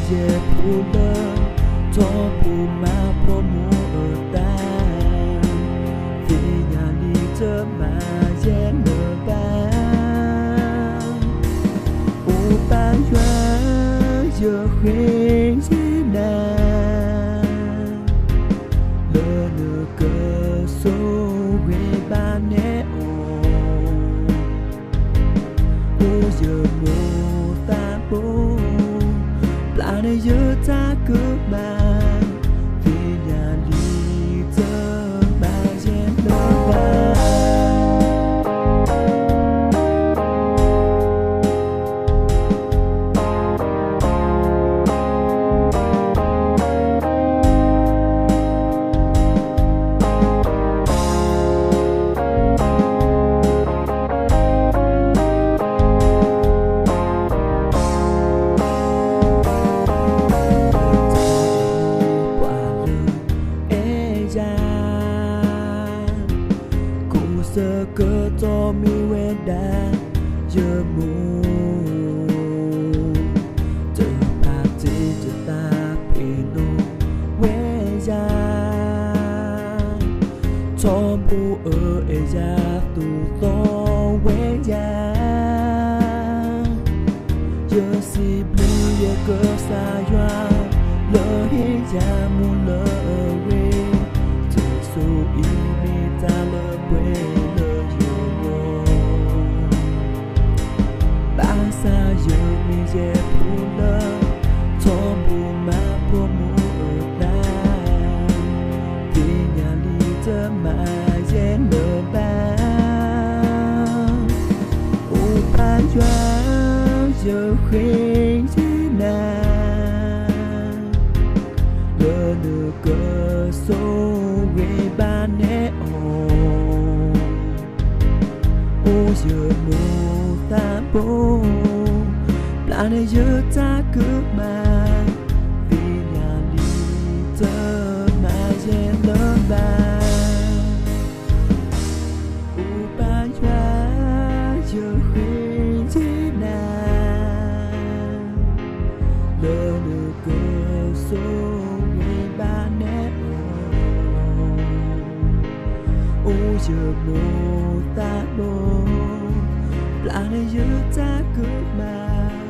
je pula to pu ma po mu ta vì nhà đi chớ mà je nở ba u ba joa je khuyên je na lơ nửa cơ số về ba nè ô giờ mô ta bố là nơi giữa ta cứ bàn vì nhà đi tớ ba chen lơ ba sơ cơ to mi quen đã giờ mù từ ba chỉ cho ta pino quen ra cho bu ở ra tu to quen ra giờ si blue giờ cơ xa doa lỡ hi ra mu lỡ về từ số y mi ta lỡ quên sa giờ mi je pula to bu ma po mu ta vì nhà đi chớ mà je nở ba u ba joa giờ khuyên je na lơ nửa cơ số về ba nè ô giờ mu ta bố là nơi giữa ta cứ mang vì nhà đi tớ mà dễ lớn ba u ba joa giờ khuyên thế nào lỡ nửa cơ số người ba nè ô giờ mô ta bố là nơi giữa ta cứ mang